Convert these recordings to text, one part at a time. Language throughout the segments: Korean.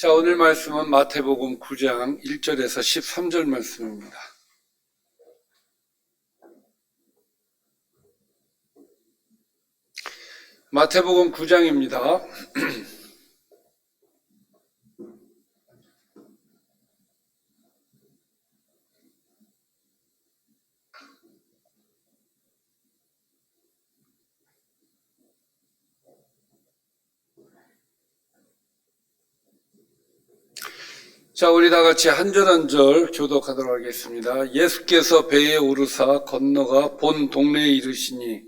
자, 오늘 말씀은 마태복음 9장 1절에서 13절 말씀입니다. 마태복음 9장입니다. 자, 우리 다 같이 한 절 한 절 교독하도록 하겠습니다. 예수께서 배에 오르사 건너가 본 동네에 이르시니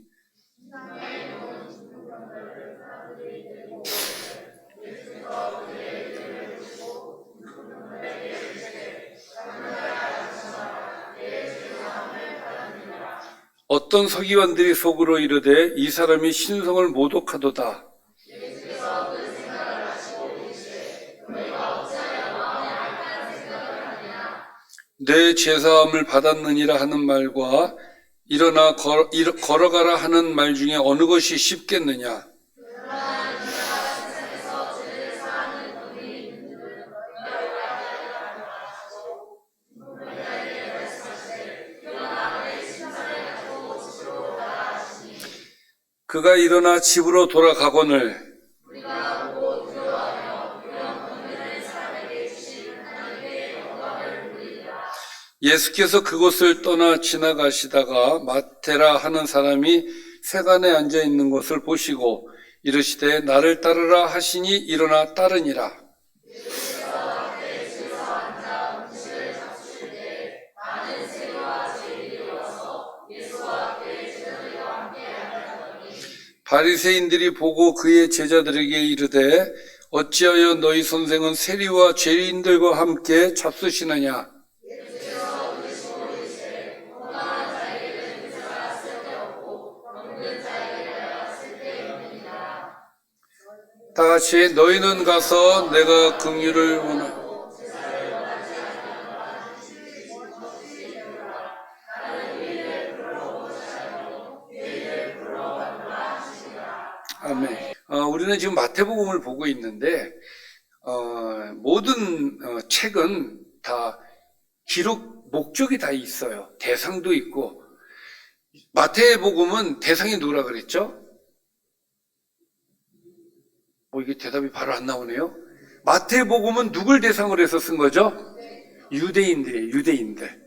어떤 서기관들이 속으로 이르되 이 사람이 신성을 모독하도다. 내 죄사함을 받았느니라 하는 말과 일어나 걸어가라 하는 말 중에 어느 것이 쉽겠느냐? 그가 일어나 집으로 돌아가거늘 예수께서 그곳을 떠나 지나가시다가 마테라 하는 사람이 세간에 앉아 있는 것을 보시고 이르시되 나를 따르라 하시니 일어나 따르니라. 바리새인들이 보고 그의 제자들에게 이르되 어찌하여 너희 선생은 세리와 죄인들과 함께 잡수시느냐? 다 같이 너희는 가서 내가 긍휼을 원하노라. 아멘. 우리는 지금 마태복음을 보고 있는데 모든 책은 다 기록 목적이 다 있어요. 대상도 있고. 마태복음은 대상이 누구라 그랬죠? 이게 대답이 바로 안 나오네요. 마태복음은 누굴 대상으로 해서 쓴 거죠? 유대인들이에요. 유대인들.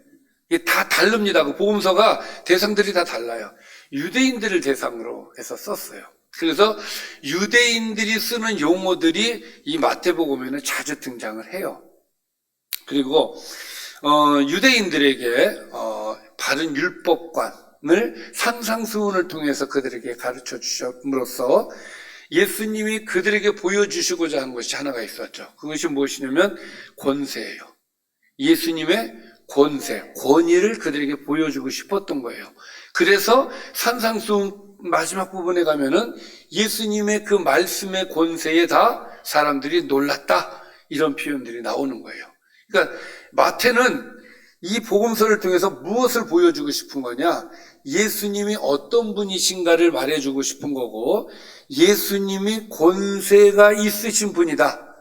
이게 다 다릅니다. 그 복음서가 대상들이 다 달라요. 유대인들을 대상으로 해서 썼어요. 그래서 유대인들이 쓰는 용어들이 이 마태복음에는 자주 등장을 해요. 그리고 유대인들에게 바른 율법관을 산상수훈을 통해서 그들에게 가르쳐 주심으로써 예수님이 그들에게 보여주시고자 한 것이 하나가 있었죠. 그것이 무엇이냐면 권세예요. 예수님의 권세, 권위를 그들에게 보여주고 싶었던 거예요. 그래서 산상수훈 마지막 부분에 가면은 예수님의 그 말씀의 권세에 다 사람들이 놀랐다, 이런 표현들이 나오는 거예요. 그러니까 마태는 이 복음서를 통해서 무엇을 보여주고 싶은 거냐? 예수님이 어떤 분이신가를 말해주고 싶은 거고, 예수님이 권세가 있으신 분이다,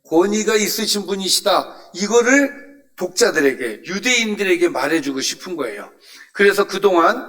권위가 있으신 분이시다, 이거를 독자들에게, 유대인들에게 말해주고 싶은 거예요. 그래서 그동안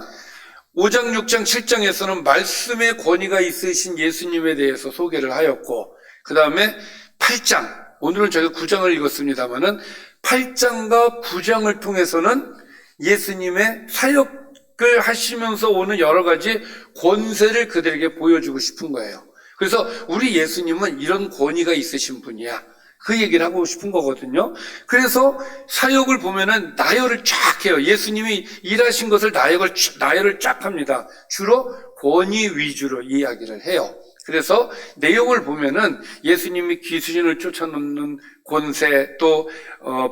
5장, 6장, 7장에서는 말씀의 권위가 있으신 예수님에 대해서 소개를 하였고, 그 다음에 8장, 오늘은 저희가 9장을 읽었습니다만은 8장과 9장을 통해서는 예수님의 사역을 하시면서 오는 여러 가지 권세를 그들에게 보여주고 싶은 거예요. 그래서 우리 예수님은 이런 권위가 있으신 분이야, 그 얘기를 하고 싶은 거거든요. 그래서 사역을 보면은 나열을 쫙 해요. 예수님이 일하신 것을 나열을 쫙 합니다. 주로 권위 위주로 이야기를 해요. 그래서 내용을 보면은 예수님이 귀신을 쫓아놓는 권세, 또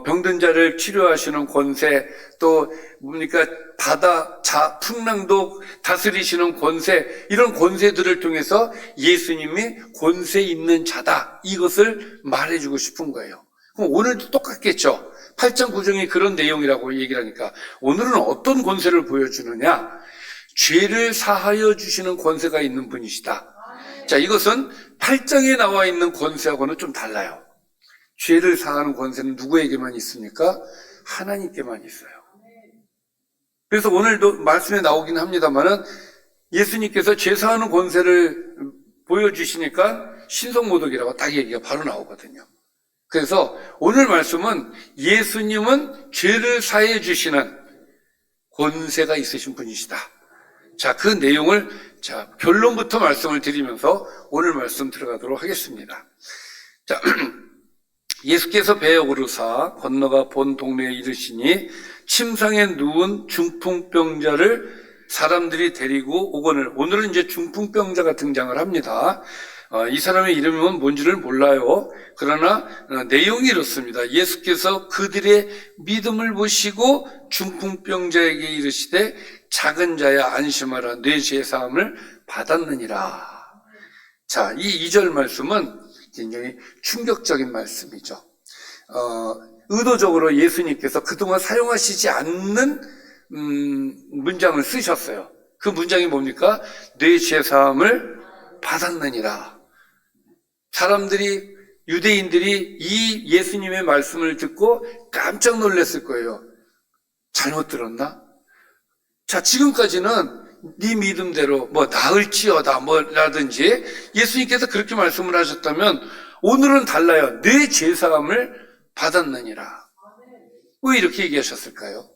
병든 자를 치료하시는 권세, 또 뭡니까 바다 풍랑도 다스리시는 권세, 이런 권세들을 통해서 예수님이 권세 있는 자다, 이것을 말해주고 싶은 거예요. 그럼 오늘도 똑같겠죠. 8장 9장이 그런 내용이라고 얘기를 하니까 오늘은 어떤 권세를 보여주느냐? 죄를 사하여 주시는 권세가 있는 분이시다. 자, 이것은 8장에 나와 있는 권세하고는 좀 달라요. 죄를 사하는 권세는 누구에게만 있습니까? 하나님께만 있어요. 그래서 오늘도 말씀에 나오긴 합니다만은 예수님께서 죄 사하는 권세를 보여주시니까 신성모독이라고 딱 얘기가 바로 나오거든요. 그래서 오늘 말씀은 예수님은 죄를 사해 주시는 권세가 있으신 분이시다. 자, 그 내용을 결론부터 말씀을 드리면서 오늘 말씀 들어가도록 하겠습니다. 자, 예수께서 배에 오르사 건너가 본 동네에 이르시니 침상에 누운 중풍병자를 사람들이 데리고 오거늘. 오늘은 이제 중풍병자가 등장을 합니다. 이 사람의 이름은 뭔지를 몰라요. 그러나 내용이 이렇습니다. 예수께서 그들의 믿음을 보시고 중풍병자에게 이르시되 작은 자야 안심하라 내 죄 사함을 받았느니라. 자, 이 2절 말씀은 굉장히 충격적인 말씀이죠. 의도적으로 예수님께서 그동안 사용하시지 않는 문장을 쓰셨어요. 그 문장이 뭡니까? 내 죄 사함을 받았느니라. 사람들이, 유대인들이 이 예수님의 말씀을 듣고 깜짝 놀랐을 거예요. 잘못 들었나? 자, 지금까지는 네 믿음대로 나을지어다 라든지 예수님께서 그렇게 말씀을 하셨다면 오늘은 달라요. 내 죄 사함을 받았느니라. 왜 이렇게 얘기하셨을까요?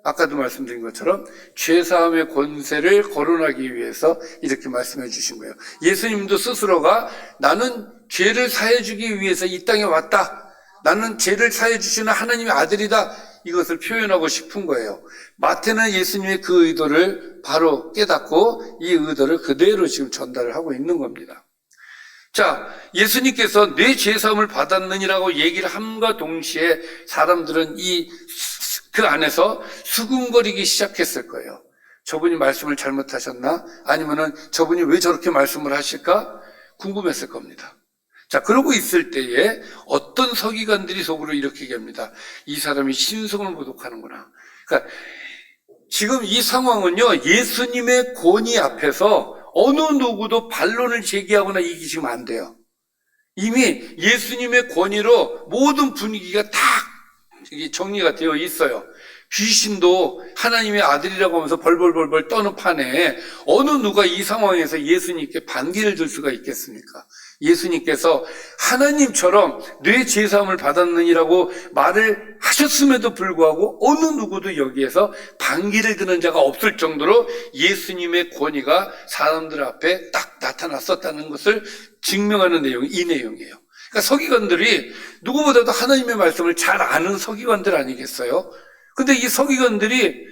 아까도 말씀드린 것처럼 죄사함의 권세를 거론하기 위해서 이렇게 말씀해 주신 거예요. 예수님도 스스로가 나는 죄를 사해 주기 위해서 이 땅에 왔다. 나는 죄를 사해 주시는 하나님의 아들이다. 이것을 표현하고 싶은 거예요. 마태는 예수님의 그 의도를 바로 깨닫고 이 의도를 그대로 지금 전달을 하고 있는 겁니다. 자, 예수님께서 내 죄사함을 받았느니라고 얘기를 함과 동시에 사람들은 그 안에서 수군거리기 시작했을 거예요. 저분이 말씀을 잘못하셨나? 아니면은 저분이 왜 저렇게 말씀을 하실까? 궁금했을 겁니다. 자, 그러고 있을 때에 어떤 서기관들이 속으로 이렇게 얘기합니다. 이 사람이 신성을 모독하는구나. 그러니까 지금 이 상황은요, 예수님의 권위 앞에서 어느 누구도 반론을 제기하거나 이기시면 안 돼요. 이미 예수님의 권위로 모든 분위기가 다 정리가 되어 있어요. 귀신도 하나님의 아들이라고 하면서 벌벌벌벌 떠는 판에 어느 누가 이 상황에서 예수님께 반기를 들 수가 있겠습니까? 예수님께서 하나님처럼 뇌 제사함을 받았느니라고 말을 하셨음에도 불구하고 어느 누구도 여기에서 반기를 드는 자가 없을 정도로 예수님의 권위가 사람들 앞에 딱 나타났었다는 것을 증명하는 내용이 이 내용이에요. 그러니까 서기관들이 누구보다도 하나님의 말씀을 잘 아는 서기관들 아니겠어요? 근데 이 서기관들이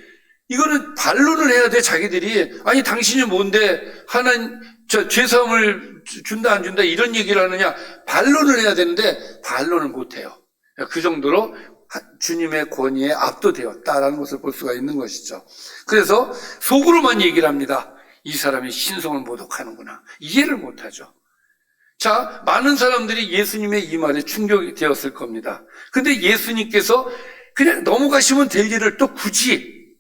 이거는 반론을 해야 돼. 자기들이 아니 당신이 뭔데 하나님 죄사함을 준다 안 준다 이런 얘기를 하느냐, 반론을 해야 되는데 반론을 못해요. 그 정도로 주님의 권위에 압도되었다라는 것을 볼 수가 있는 것이죠. 그래서 속으로만 얘기를 합니다. 이 사람이 신성을 모독하는구나. 이해를 못하죠. 자, 많은 사람들이 예수님의 이 말에 충격이 되었을 겁니다. 근데 예수님께서 그냥 넘어가시면 될 일을 또 굳이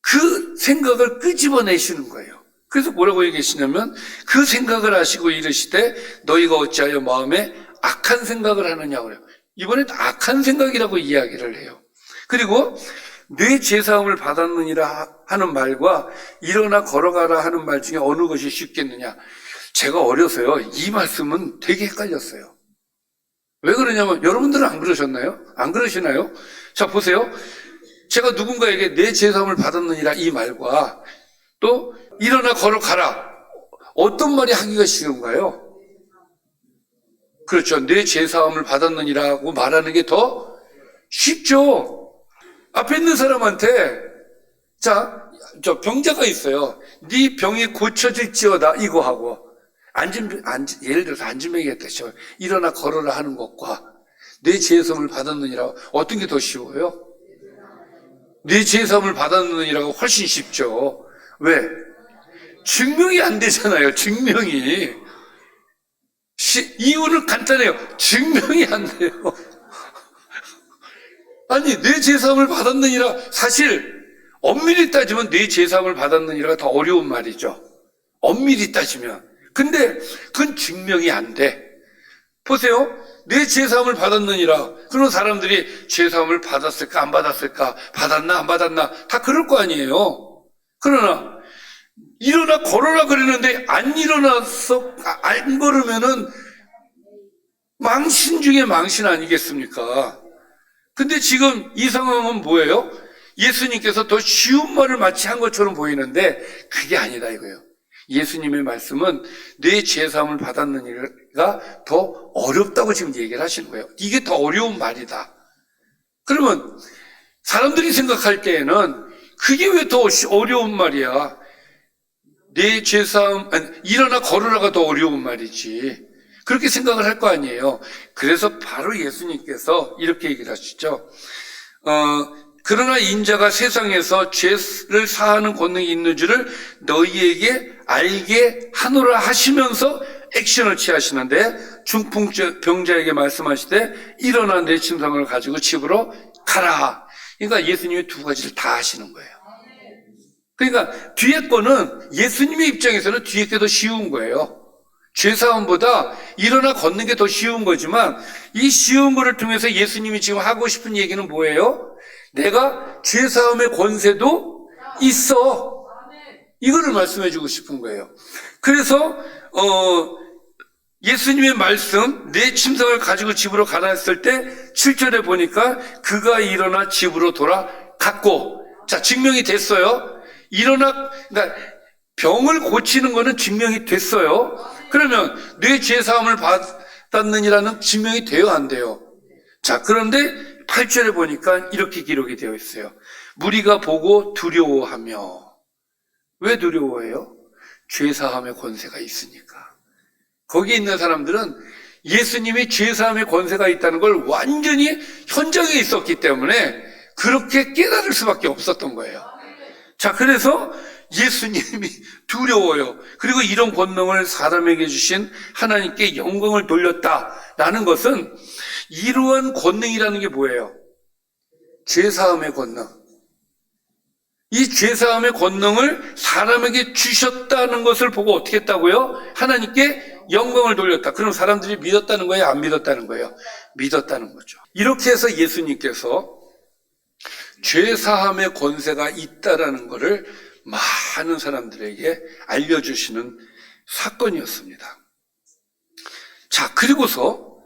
그 생각을 끄집어내시는 거예요. 그래서 뭐라고 얘기하시냐면 그 생각을 하시고 이르시되 너희가 어찌하여 마음에 악한 생각을 하느냐고 그래요. 이번엔 악한 생각이라고 이야기를 해요. 그리고 내 죄사함을 받았느니라 하는 말과 일어나 걸어가라 하는 말 중에 어느 것이 쉽겠느냐. 제가 어려서요, 이 말씀은 되게 헷갈렸어요. 왜 그러냐면 여러분들은 안 그러셨나요? 안 그러시나요? 자, 보세요. 제가 누군가에게 내 죄사함을 받았느니라 이 말과 또 일어나 걸어가라, 어떤 말이 하기가 쉬운가요? 그렇죠. 내 죄사함을 받았느니라고 말하는 게 더 쉽죠. 앞에 있는 사람한테 자, 저 병자가 있어요. 네 병이 고쳐질지어다 이거 하고 예를 들어서 앉은 병이겠다. 일어나 걸어라 하는 것과 내 죄사함을 받았느니라 어떤 게 더 쉬워요? 내 죄사함을 받았느니라가 훨씬 쉽죠. 왜? 증명이 안 되잖아요. 증명이. 이유는 간단해요. 증명이 안 돼요. 아니, 내 죄사함을 받았느니라, 사실 엄밀히 따지면 내 죄사함을 받았느니라가 더 어려운 말이죠. 엄밀히 따지면. 근데 그건 증명이 안 돼. 보세요. 내 죄사함을 받았느니라. 그런 사람들이 죄사함을 받았을까 안 받았을까, 받았나 안 받았나 다 그럴 거 아니에요. 그러나 일어나 걸어라 그러는데 안 일어나서 안 걸으면은 망신 중에 망신 아니겠습니까? 근데 지금 이 상황은 뭐예요? 예수님께서 더 쉬운 말을 마치 한 것처럼 보이는데 그게 아니다 이거예요. 예수님의 말씀은 내 죄사함을 받았느니가 더 어렵다고 지금 얘기를 하시는 거예요. 이게 더 어려운 말이다. 그러면 사람들이 생각할 때에는 그게 왜 더 어려운 말이야? 내 죄사함, 아니, 일어나 걸으라가 더 어려운 말이지. 그렇게 생각을 할 거 아니에요. 그래서 바로 예수님께서 이렇게 얘기를 하시죠. 그러나 인자가 세상에서 죄를 사하는 권능이 있는 줄을 너희에게 알게 하노라 하시면서 액션을 취하시는데, 중풍병자에게 말씀하시되 일어나 내 침상을 가지고 집으로 가라. 그러니까 예수님이 두 가지를 다 하시는 거예요. 그러니까 뒤에 거는 예수님의 입장에서는 뒤에 게 더 쉬운 거예요. 죄사함보다 일어나 걷는 게 더 쉬운 거지만, 이 쉬운 거를 통해서 예수님이 지금 하고 싶은 얘기는 뭐예요? 내가 죄사함의 권세도 있어. 이거를 말씀해 주고 싶은 거예요. 그래서 예수님의 말씀, 내 침상을 가지고 집으로 가라 했을 때 7절에 보니까 그가 일어나 집으로 돌아갔고, 자, 증명이 됐어요. 그러니까 병을 고치는 거는 증명이 됐어요. 그러면 내 죄사함을 받았느니라는 증명이 돼요, 안 돼요? 자, 그런데 8절에 보니까 이렇게 기록이 되어 있어요. 무리가 보고 두려워하며. 왜 두려워해요? 죄사함의 권세가 있으니까. 거기 있는 사람들은 예수님이 죄사함의 권세가 있다는 걸 완전히 현장에 있었기 때문에 그렇게 깨달을 수밖에 없었던 거예요. 자, 그래서 예수님이 두려워요. 그리고 이런 권능을 사람에게 주신 하나님께 영광을 돌렸다라는 것은, 이러한 권능이라는 게 뭐예요? 죄사함의 권능. 이 죄사함의 권능을 사람에게 주셨다는 것을 보고 어떻게 했다고요? 하나님께 영광을 돌렸다. 그럼 사람들이 믿었다는 거예요? 안 믿었다는 거예요? 믿었다는 거죠. 이렇게 해서 예수님께서 죄사함의 권세가 있다라는 것을 많은 사람들에게 알려주시는 사건이었습니다. 자, 그리고서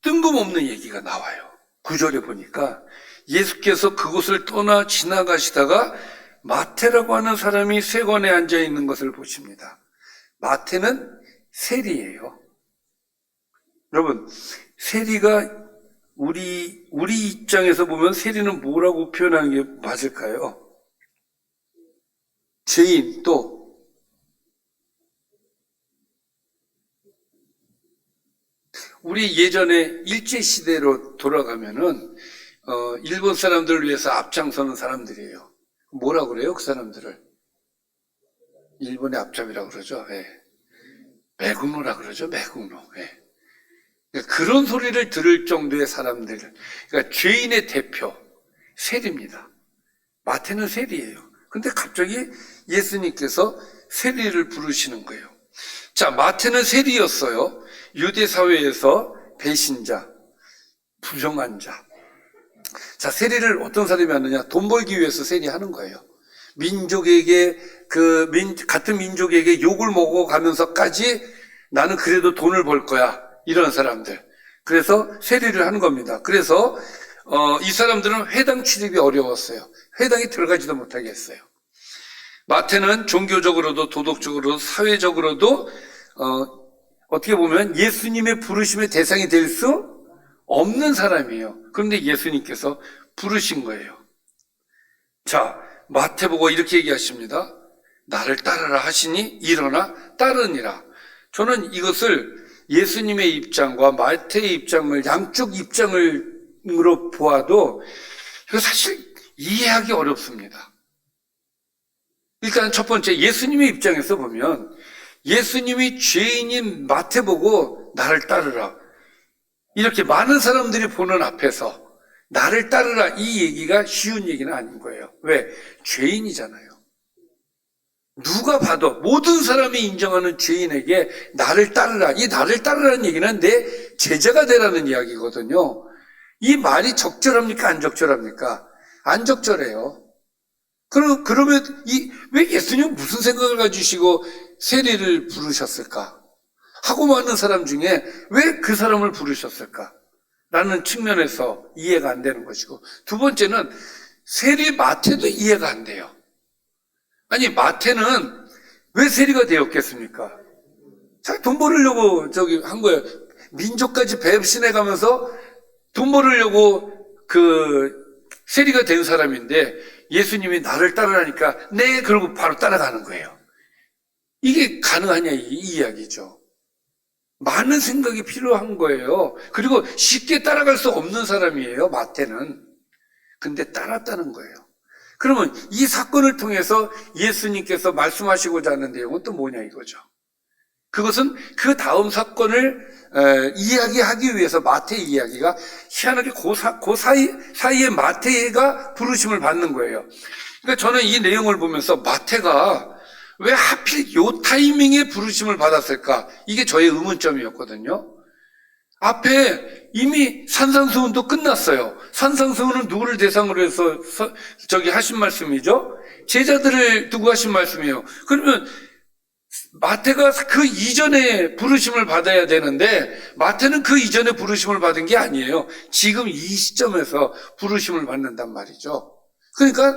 뜬금없는 얘기가 나와요. 9절에 보니까 예수께서 그곳을 떠나 지나가시다가 마태라고 하는 사람이 세관에 앉아 있는 것을 보십니다. 마태는 세리예요. 여러분, 세리가 우리 입장에서 보면 세리는 뭐라고 표현하는 게 맞을까요? 죄인, 또 우리 예전에 일제시대로 돌아가면은 일본 사람들을 위해서 앞장서는 사람들이에요. 뭐라고 그래요? 그 사람들을 일본의 앞잡이라고 그러죠. 예. 매국노라 그러죠. 매국노. 예. 그러니까 그런 소리를 들을 정도의 사람들, 그러니까 죄인의 대표 세리입니다. 마태는 세리예요. 근데 갑자기 예수님께서 세리를 부르시는 거예요. 자, 마태는 세리였어요. 유대 사회에서 배신자, 부정한 자. 자, 세리를 어떤 사람이 하느냐? 돈 벌기 위해서 세리하는 거예요. 민족에게, 같은 민족에게 욕을 먹어가면서까지 나는 그래도 돈을 벌 거야. 이런 사람들. 그래서 세리를 하는 겁니다. 그래서, 이 사람들은 회당 출입이 어려웠어요. 회당에 들어가지도 못하게 했어요. 마태는 종교적으로도 도덕적으로도 사회적으로도, 어떻게 보면 예수님의 부르심의 대상이 될 수 없는 사람이에요. 그런데 예수님께서 부르신 거예요. 자, 마태보고 이렇게 얘기하십니다. 나를 따르라 하시니 일어나 따르니라. 저는 이것을 예수님의 입장과 마태의 입장을, 양쪽 입장으로 보아도 사실 이해하기 어렵습니다. 일단 첫 번째, 예수님의 입장에서 보면 예수님이 죄인인 마태보고 나를 따르라, 이렇게 많은 사람들이 보는 앞에서 나를 따르라, 이 얘기가 쉬운 얘기는 아닌 거예요. 왜? 죄인이잖아요. 누가 봐도 모든 사람이 인정하는 죄인에게 나를 따르라. 이 나를 따르라는 얘기는 내 제자가 되라는 이야기거든요. 이 말이 적절합니까? 안 적절합니까? 안 적절해요. 그러면 왜 예수님은 무슨 생각을 가지시고 세리를 부르셨을까? 하고 많은 사람 중에 왜 그 사람을 부르셨을까? 라는 측면에서 이해가 안 되는 것이고, 두 번째는 세리 마태도 이해가 안 돼요. 아니, 마태는 왜 세리가 되었겠습니까? 자기 돈 벌으려고 한 거예요. 민족까지 배신해 가면서 돈 벌으려고 세리가 된 사람인데, 예수님이 나를 따르라니까, 네, 그러고 바로 따라가는 거예요. 이게 가능하냐, 이 이야기죠. 많은 생각이 필요한 거예요. 그리고 쉽게 따라갈 수 없는 사람이에요, 마태는. 근데 따랐다는 거예요. 그러면 이 사건을 통해서 예수님께서 말씀하시고자 하는 내용은 또 뭐냐 이거죠. 그것은 그 다음 사건을 이야기하기 위해서 마태 이야기가 희한하게 그 사이에 마태가 부르심을 받는 거예요. 그러니까 저는 이 내용을 보면서 마태가 왜 하필 요 타이밍에 부르심을 받았을까? 이게 저의 의문점이었거든요. 앞에 이미 산상수훈도 끝났어요. 산상수훈은 누구를 대상으로 해서 하신 말씀이죠? 제자들을 두고 하신 말씀이에요. 그러면 마태가 그 이전에 부르심을 받아야 되는데 마태는 그 이전에 부르심을 받은 게 아니에요. 지금 이 시점에서 부르심을 받는단 말이죠. 그러니까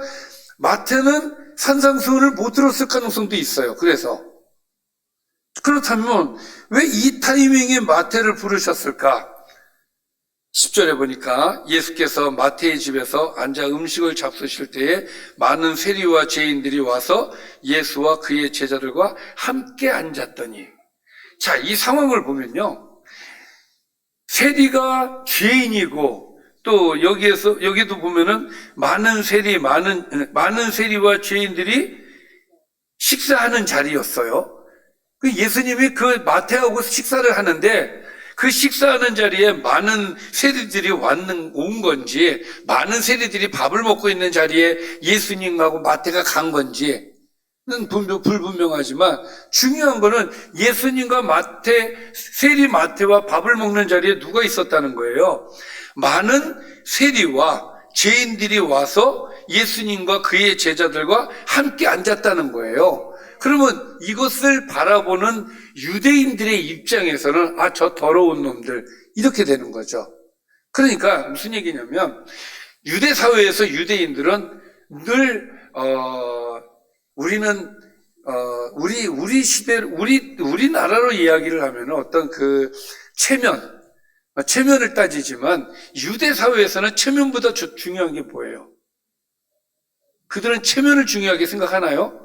마태는 산상수훈을 못 들었을 가능성도 있어요. 그렇다면 왜 이 타이밍에 마태를 부르셨을까? 10절에 보니까 예수께서 마태의 집에서 앉아 음식을 잡수실 때에 많은 세리와 죄인들이 와서 예수와 그의 제자들과 함께 앉았더니, 자, 이 상황을 보면요, 세리가 죄인이고 또 여기도 보면은 많은 세리와 죄인들이 식사하는 자리였어요. 예수님이 그 마태하고 식사를 하는데 그 식사하는 자리에 많은 세리들이 온 건지, 많은 세리들이 밥을 먹고 있는 자리에 예수님하고 마태가 간 건지는 불분명하지만 중요한 거는 예수님과 세리 마태와 밥을 먹는 자리에 누가 있었다는 거예요. 많은 세리와 죄인들이 와서 예수님과 그의 제자들과 함께 앉았다는 거예요. 그러면 이것을 바라보는 유대인들의 입장에서는 저 더러운 놈들, 이렇게 되는 거죠. 그러니까 무슨 얘기냐면 유대 사회에서 유대인들은 늘 우리는 우리 시대를 우리나라로 이야기를 하면 어떤 체면을 따지지만 유대 사회에서는 체면보다 중요한 게 뭐예요? 그들은 체면을 중요하게 생각하나요?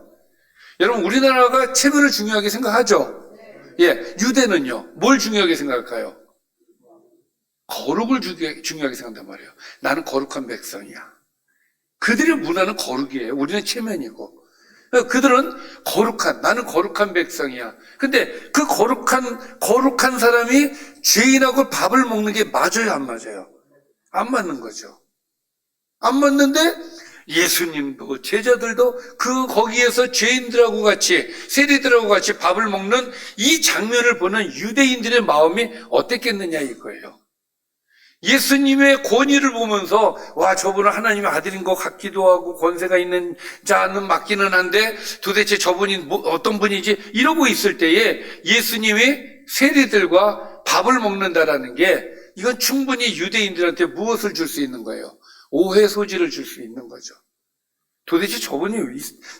여러분, 우리나라가 체면을 중요하게 생각하죠? 예, 유대는요, 뭘 중요하게 생각할까요? 거룩을 중요하게 생각한단 말이에요. 나는 거룩한 백성이야. 그들의 문화는 거룩이에요. 우리는 체면이고. 그들은 나는 거룩한 백성이야. 근데 그 거룩한 사람이 죄인하고 밥을 먹는 게 맞아요, 안 맞아요? 안 맞는 거죠. 안 맞는데, 예수님도 제자들도 거기에서 죄인들하고 같이, 세리들하고 같이 밥을 먹는 이 장면을 보는 유대인들의 마음이 어땠겠느냐 이거예요. 예수님의 권위를 보면서 저분은 하나님의 아들인 것 같기도 하고 권세가 있는 자는 맞기는 한데 도대체 저분이 어떤 분이지, 이러고 있을 때에 예수님이 세리들과 밥을 먹는다라는 게, 이건 충분히 유대인들한테 무엇을 줄 수 있는 거예요? 오해 소지를 줄 수 있는 거죠. 도대체 저분이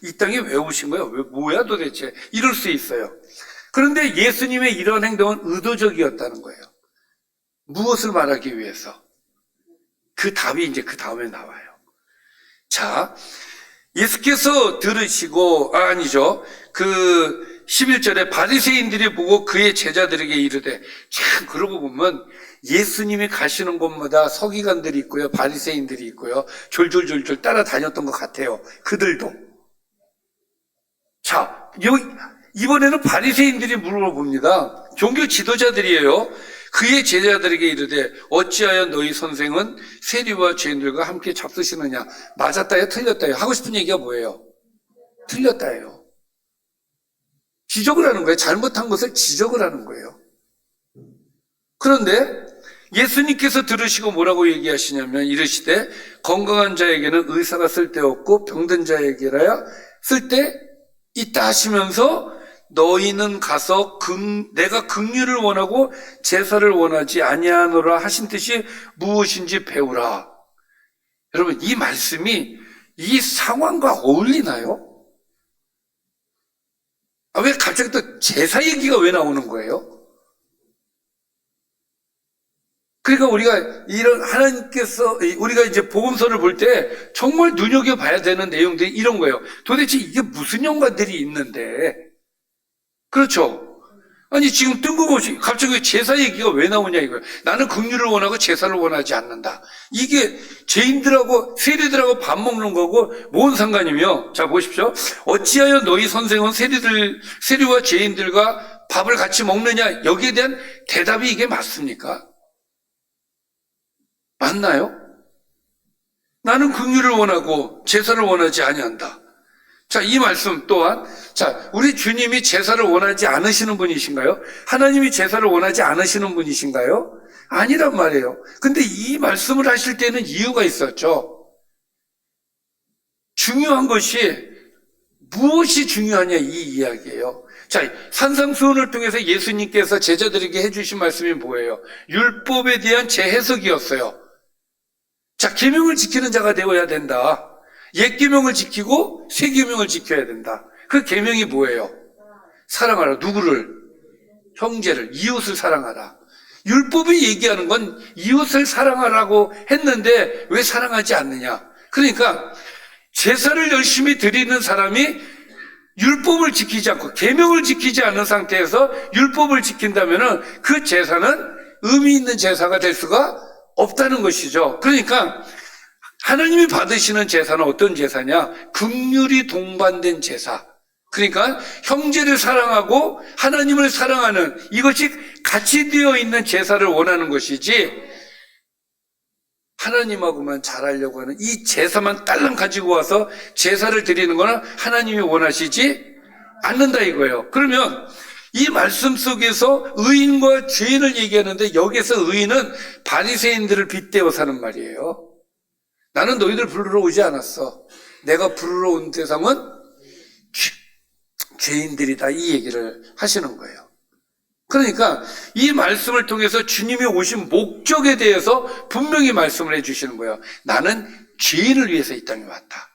이 땅에 왜 오신 거예요? 뭐야 도대체? 이럴 수 있어요. 그런데 예수님의 이런 행동은 의도적이었다는 거예요. 무엇을 말하기 위해서? 그 답이 이제 그 다음에 나와요. 자, 예수께서 들으시고, 아니죠. 11절에 바리새인들이 보고 그의 제자들에게 이르되, 참, 그러고 보면 예수님이 가시는 곳마다 서기관들이 있고요, 바리새인들이 있고요, 졸졸졸졸 따라다녔던 것 같아요. 그들도. 자, 이번에는 바리새인들이 물어봅니다. 종교 지도자들이에요. 그의 제자들에게 이르되 어찌하여 너희 선생은 세리와 죄인들과 함께 잡수시느냐? 맞았다요, 틀렸다요? 하고 싶은 얘기가 뭐예요? 틀렸다요. 지적을 하는 거예요. 잘못한 것을 지적을 하는 거예요. 그런데 예수님께서 들으시고 뭐라고 얘기하시냐면 이르시되 건강한 자에게는 의사가 쓸데없고 병든 자에게라야 쓸데있다 하시면서 너희는 가서 내가 긍휼을 원하고 제사를 원하지 아니하노라 하신 뜻이 무엇인지 배우라. 여러분, 이 말씀이 이 상황과 어울리나요? 왜 갑자기 또 제사 얘기가 왜 나오는 거예요? 그러니까 우리가 이런 하나님께서 우리가 이제 복음서를 볼 때 정말 눈여겨봐야 되는 내용들이 이런 거예요. 도대체 이게 무슨 연관들이 있는데, 그렇죠? 아니 지금 뜬금없이 갑자기 제사 얘기가 왜 나오냐 이거예요. 나는 긍휼을 원하고 제사를 원하지 않는다. 이게 죄인들하고 세리들하고 밥 먹는 거고 뭔 상관이며? 자 보십시오. 어찌하여 너희 선생은 세리와 죄인들과 밥을 같이 먹느냐? 여기에 대한 대답이 이게 맞습니까? 맞나요? 나는 긍휼을 원하고 제사를 원하지 아니한다. 자, 이 말씀 또한, 자, 우리 주님이 제사를 원하지 않으시는 분이신가요? 하나님이 제사를 원하지 않으시는 분이신가요? 아니란 말이에요. 근데 이 말씀을 하실 때는 이유가 있었죠. 중요한 것이 무엇이 중요하냐 이 이야기예요. 자, 산상수훈을 통해서 예수님께서 제자들에게 해주신 말씀이 뭐예요? 율법에 대한 재해석이었어요. 자, 계명을 지키는 자가 되어야 된다. 옛 계명을 지키고 새 계명을 지켜야 된다. 그 계명이 뭐예요? 사랑하라. 누구를? 형제를, 이웃을 사랑하라. 율법이 얘기하는 건 이웃을 사랑하라고 했는데 왜 사랑하지 않느냐? 그러니까 제사를 열심히 드리는 사람이 율법을 지키지 않고 계명을 지키지 않는 상태에서 율법을 지킨다면은 그 제사는 의미 있는 제사가 될 수가 없다는 것이죠. 그러니까 하나님이 받으시는 제사는 어떤 제사냐? 긍휼이 동반된 제사. 그러니까 형제를 사랑하고 하나님을 사랑하는 이것이 같이 되어 있는 제사를 원하는 것이지 하나님하고만 잘하려고 하는 이 제사만 딸랑 가지고 와서 제사를 드리는 거는 하나님이 원하시지 않는다 이거예요. 그러면 이 말씀 속에서 의인과 죄인을 얘기하는데 여기서 의인은 바리새인들을 빗대어 사는 말이에요. 나는 너희들 부르러 오지 않았어. 내가 부르러 온 대상은 죄인들이다. 이 얘기를 하시는 거예요. 그러니까 이 말씀을 통해서 주님이 오신 목적에 대해서 분명히 말씀을 해주시는 거예요. 나는 죄인을 위해서 이 땅에 왔다.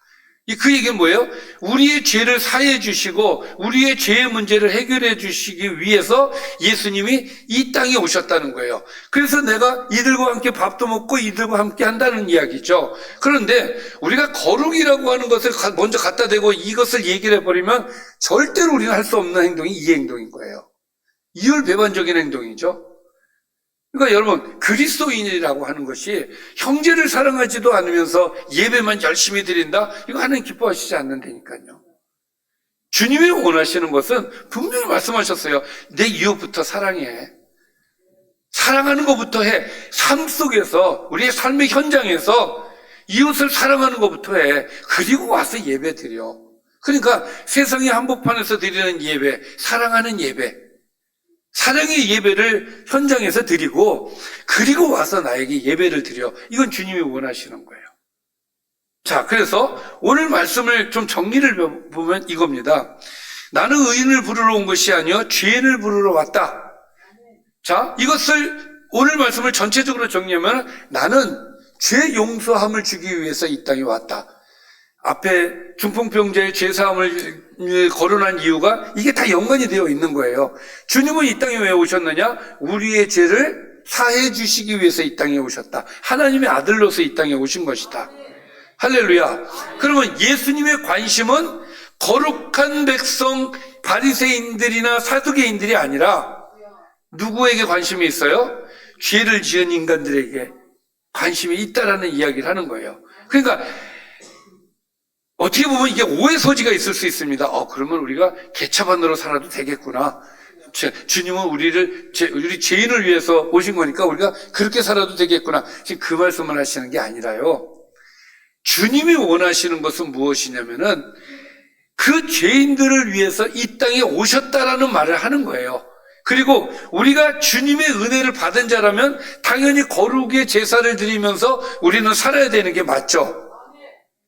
그 얘기는 뭐예요? 우리의 죄를 사해 주시고 우리의 죄의 문제를 해결해 주시기 위해서 예수님이 이 땅에 오셨다는 거예요. 그래서 내가 이들과 함께 밥도 먹고 이들과 함께 한다는 이야기죠. 그런데 우리가 거룩이라고 하는 것을 먼저 갖다 대고 이것을 얘기를 해버리면 절대로 우리가 할 수 없는 행동이 이 행동인 거예요. 이율배반적인 행동이죠. 그러니까 여러분, 그리스도인이라고 하는 것이 형제를 사랑하지도 않으면서 예배만 열심히 드린다? 이거 하나님 기뻐하시지 않는다니까요. 주님이 원하시는 것은 분명히 말씀하셨어요. 내 이웃부터 사랑해. 사랑하는 것부터 해. 삶 속에서, 우리의 삶의 현장에서 이웃을 사랑하는 것부터 해. 그리고 와서 예배 드려. 그러니까 세상의 한복판에서 드리는 예배, 사랑하는 예배. 사랑의 예배를 현장에서 드리고 그리고 와서 나에게 예배를 드려. 이건 주님이 원하시는 거예요. 자, 그래서 오늘 말씀을 좀 정리를 보면 이겁니다. 나는 의인을 부르러 온 것이 아니요 죄인을 부르러 왔다. 자, 이것을 오늘 말씀을 전체적으로 정리하면 나는 죄 용서함을 주기 위해서 이 땅에 왔다. 앞에 중풍병자의 죄사함을 거론한 이유가 이게 다 연관이 되어 있는 거예요. 주님은 이 땅에 왜 오셨느냐? 우리의 죄를 사해 주시기 위해서 이 땅에 오셨다. 하나님의 아들로서 이 땅에 오신 것이다. 할렐루야. 그러면 예수님의 관심은 거룩한 백성 바리새인들이나 사두개인들이 아니라 누구에게 관심이 있어요? 죄를 지은 인간들에게 관심이 있다라는 이야기를 하는 거예요. 그러니까 어떻게 보면 이게 오해 소지가 있을 수 있습니다. 그러면 우리가 개차반으로 살아도 되겠구나. 주님은 우리 죄인을 위해서 오신 거니까 우리가 그렇게 살아도 되겠구나. 지금 그 말씀을 하시는 게 아니라요. 주님이 원하시는 것은 무엇이냐면은 그 죄인들을 위해서 이 땅에 오셨다라는 말을 하는 거예요. 그리고 우리가 주님의 은혜를 받은 자라면 당연히 거룩의 제사를 드리면서 우리는 살아야 되는 게 맞죠.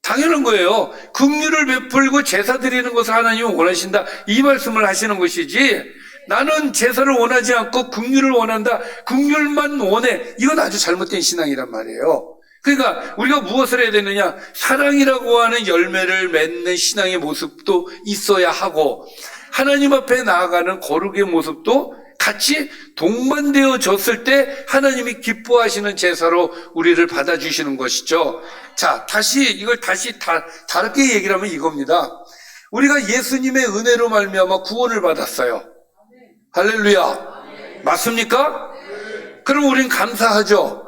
당연한 거예요. 긍휼을 베풀고 제사 드리는 것을 하나님은 원하신다, 이 말씀을 하시는 것이지, 나는 제사를 원하지 않고 긍휼을 원한다, 긍휼만 원해, 이건 아주 잘못된 신앙이란 말이에요. 그러니까 우리가 무엇을 해야 되느냐, 사랑이라고 하는 열매를 맺는 신앙의 모습도 있어야 하고, 하나님 앞에 나아가는 거룩의 모습도 같이 동반되어졌을 때 하나님이 기뻐하시는 제사로 우리를 받아주시는 것이죠. 자, 이걸 다시 다르게 얘기를 하면 이겁니다. 우리가 예수님의 은혜로 말미암아 구원을 받았어요. 할렐루야. 맞습니까? 그럼 우린 감사하죠.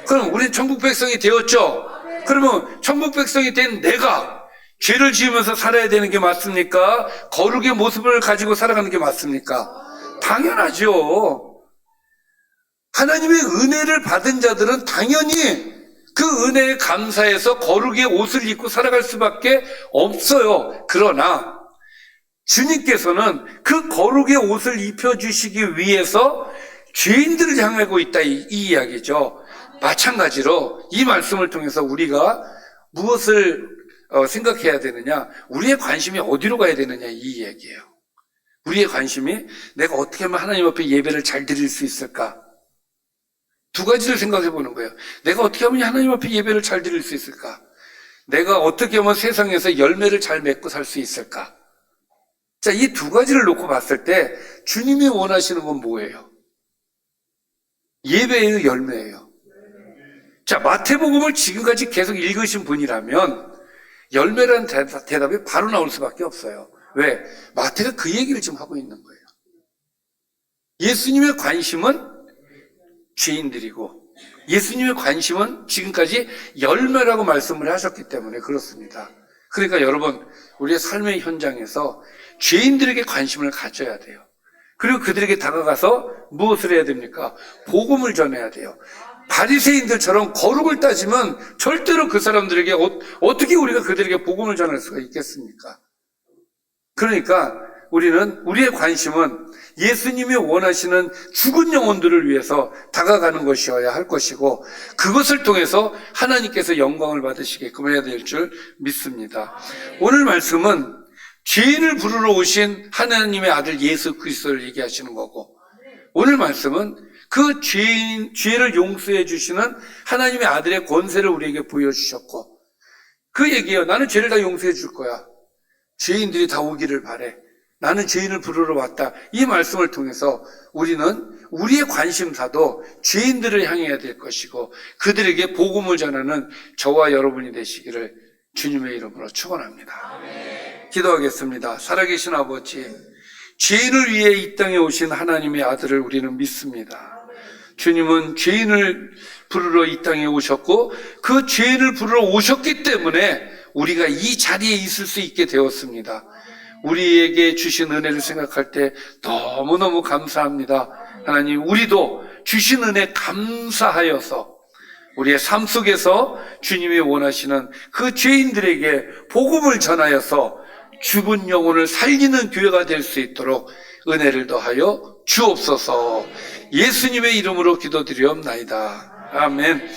그럼 우린 천국 백성이 되었죠. 그러면 천국 백성이 된 내가 죄를 지으면서 살아야 되는 게 맞습니까? 거룩의 모습을 가지고 살아가는 게 맞습니까? 당연하죠. 하나님의 은혜를 받은 자들은 당연히 그 은혜에 감사해서 거룩의 옷을 입고 살아갈 수밖에 없어요. 그러나 주님께서는 그 거룩의 옷을 입혀주시기 위해서 죄인들을 향하고 있다, 이 이야기죠. 마찬가지로 이 말씀을 통해서 우리가 무엇을 생각해야 되느냐, 우리의 관심이 어디로 가야 되느냐, 이 얘기예요. 우리의 관심이 내가 어떻게 하면 하나님 앞에 예배를 잘 드릴 수 있을까? 두 가지를 생각해 보는 거예요. 내가 어떻게 하면 하나님 앞에 예배를 잘 드릴 수 있을까? 내가 어떻게 하면 세상에서 열매를 잘 맺고 살 수 있을까? 자, 이 두 가지를 놓고 봤을 때 주님이 원하시는 건 뭐예요? 예배예요, 열매예요? 자, 마태복음을 지금까지 계속 읽으신 분이라면 열매라는 대답이 바로 나올 수밖에 없어요. 왜? 마태가 그 얘기를 지금 하고 있는 거예요. 예수님의 관심은 죄인들이고 예수님의 관심은 지금까지 열매라고 말씀을 하셨기 때문에 그렇습니다. 그러니까 여러분, 우리의 삶의 현장에서 죄인들에게 관심을 가져야 돼요. 그리고 그들에게 다가가서 무엇을 해야 됩니까? 복음을 전해야 돼요. 바리새인들처럼 거룩을 따지면 절대로 그 사람들에게 어떻게 우리가 그들에게 복음을 전할 수가 있겠습니까? 그러니까 우리의 관심은 예수님이 원하시는 죽은 영혼들을 위해서 다가가는 것이어야 할 것이고, 그것을 통해서 하나님께서 영광을 받으시게끔 해야 될 줄 믿습니다. 오늘 말씀은 죄인을 부르러 오신 하나님의 아들 예수 그리스도를 얘기하시는 거고, 오늘 말씀은 그 죄를 용서해 주시는 하나님의 아들의 권세를 우리에게 보여주셨고, 그 얘기예요. 나는 죄를 다 용서해 줄 거야. 죄인들이 다 오기를 바래. 나는 죄인을 부르러 왔다. 이 말씀을 통해서 우리는 우리의 관심사도 죄인들을 향해야 될 것이고, 그들에게 복음을 전하는 저와 여러분이 되시기를 주님의 이름으로 축원합니다. 기도하겠습니다. 살아계신 아버지, 죄인을 위해 이 땅에 오신 하나님의 아들을 우리는 믿습니다. 주님은 죄인을 부르러 이 땅에 오셨고, 그 죄인을 부르러 오셨기 때문에 우리가 이 자리에 있을 수 있게 되었습니다. 우리에게 주신 은혜를 생각할 때 너무너무 감사합니다. 하나님, 우리도 주신 은혜 감사하여서 우리의 삶 속에서 주님이 원하시는 그 죄인들에게 복음을 전하여서 죽은 영혼을 살리는 교회가 될 수 있도록 은혜를 더하여 주옵소서. 예수님의 이름으로 기도드리옵나이다. 아멘.